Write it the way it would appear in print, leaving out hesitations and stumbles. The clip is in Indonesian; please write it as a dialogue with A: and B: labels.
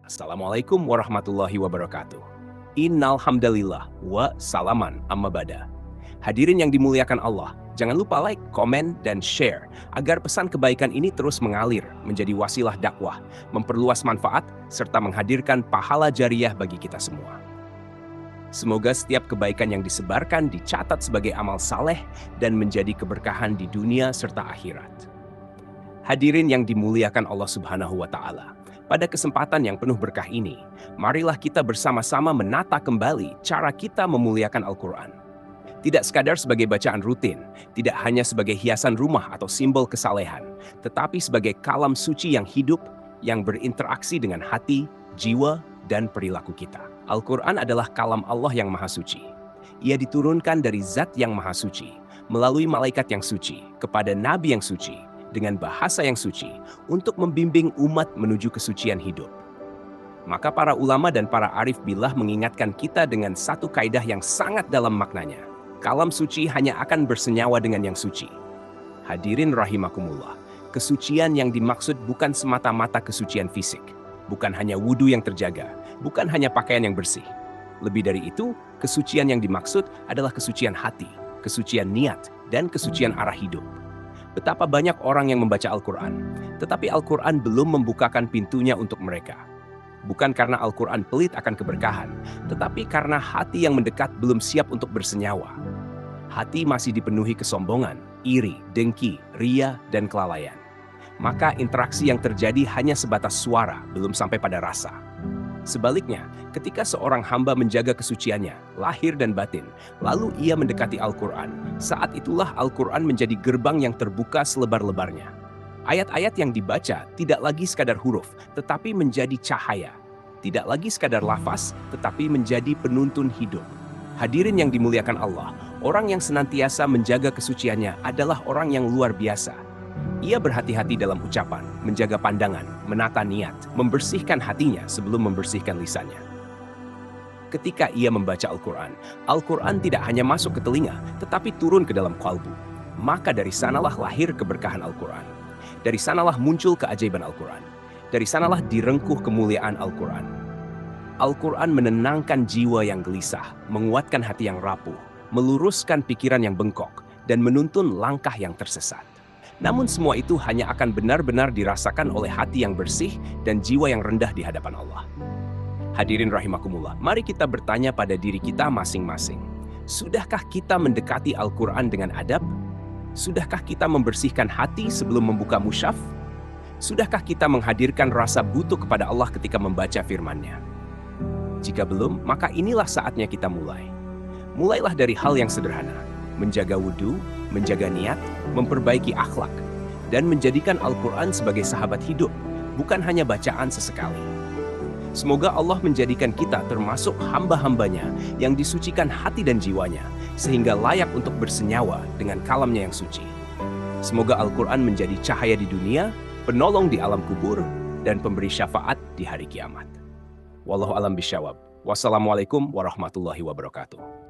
A: Assalamualaikum warahmatullahi wabarakatuh. Innal hamdalillah wa salaman amma bada. Hadirin yang dimuliakan Allah, jangan lupa like, komen, dan share agar pesan kebaikan ini terus mengalir menjadi wasilah dakwah, memperluas manfaat, serta menghadirkan pahala jariah bagi kita semua. Semoga setiap kebaikan yang disebarkan dicatat sebagai amal saleh dan menjadi keberkahan di dunia serta akhirat. Hadirin yang dimuliakan Allah Subhanahu wa Ta'ala, pada kesempatan yang penuh berkah ini, marilah kita bersama-sama menata kembali cara kita memuliakan Al-Quran. Tidak sekadar sebagai bacaan rutin, tidak hanya sebagai hiasan rumah atau simbol kesalehan, tetapi sebagai kalam suci yang hidup, yang berinteraksi dengan hati, jiwa, dan perilaku kita. Al-Quran adalah kalam Allah yang Maha Suci. Ia diturunkan dari Zat yang Maha Suci, melalui malaikat yang suci, kepada Nabi yang suci, dengan bahasa yang suci, untuk membimbing umat menuju kesucian hidup. Maka para ulama dan para arif billah mengingatkan kita dengan satu kaidah yang sangat dalam maknanya. Kalam suci hanya akan bersenyawa dengan yang suci. Hadirin rahimakumullah, kesucian yang dimaksud bukan semata-mata kesucian fisik, bukan hanya wudhu yang terjaga, bukan hanya pakaian yang bersih. Lebih dari itu, kesucian yang dimaksud adalah kesucian hati, kesucian niat, dan kesucian arah hidup. Betapa banyak orang yang membaca Al-Quran, tetapi Al-Quran belum membukakan pintunya untuk mereka. Bukan karena Al-Quran pelit akan keberkahan, tetapi karena hati yang mendekat belum siap untuk bersenyawa. Hati masih dipenuhi kesombongan, iri, dengki, ria, dan kelalaian. Maka interaksi yang terjadi hanya sebatas suara, belum sampai pada rasa. Sebaliknya, ketika seorang hamba menjaga kesuciannya, lahir dan batin, lalu ia mendekati Al-Quran, saat itulah Al-Quran menjadi gerbang yang terbuka selebar-lebarnya. Ayat-ayat yang dibaca tidak lagi sekadar huruf, tetapi menjadi cahaya. Tidak lagi sekadar lafaz, tetapi menjadi penuntun hidup. Hadirin yang dimuliakan Allah, orang yang senantiasa menjaga kesuciannya adalah orang yang luar biasa. Ia berhati-hati dalam ucapan, menjaga pandangan, menata niat, membersihkan hatinya sebelum membersihkan lisannya. Ketika ia membaca Al-Quran, Al-Quran tidak hanya masuk ke telinga, tetapi turun ke dalam kalbu. Maka dari sanalah lahir keberkahan Al-Quran. Dari sanalah muncul keajaiban Al-Quran. Dari sanalah direngkuh kemuliaan Al-Quran. Al-Quran menenangkan jiwa yang gelisah, menguatkan hati yang rapuh, meluruskan pikiran yang bengkok, dan menuntun langkah yang tersesat. Namun semua itu hanya akan benar-benar dirasakan oleh hati yang bersih dan jiwa yang rendah di hadapan Allah. Hadirin rahimakumullah, mari kita bertanya pada diri kita masing-masing. Sudahkah kita mendekati Al-Quran dengan adab? Sudahkah kita membersihkan hati sebelum membuka mushaf? Sudahkah kita menghadirkan rasa butuh kepada Allah ketika membaca firman-Nya? Jika belum, maka inilah saatnya kita mulai. Mulailah dari hal yang sederhana. Menjaga wudhu, menjaga niat, memperbaiki akhlak, dan menjadikan Al-Quran sebagai sahabat hidup, bukan hanya bacaan sesekali. Semoga Allah menjadikan kita termasuk hamba-hambanya yang disucikan hati dan jiwanya, sehingga layak untuk bersenyawa dengan kalamnya yang suci. Semoga Al-Quran menjadi cahaya di dunia, penolong di alam kubur, dan pemberi syafaat di hari kiamat. Wallahu a'lam bishawab. Wassalamualaikum warahmatullahi wabarakatuh.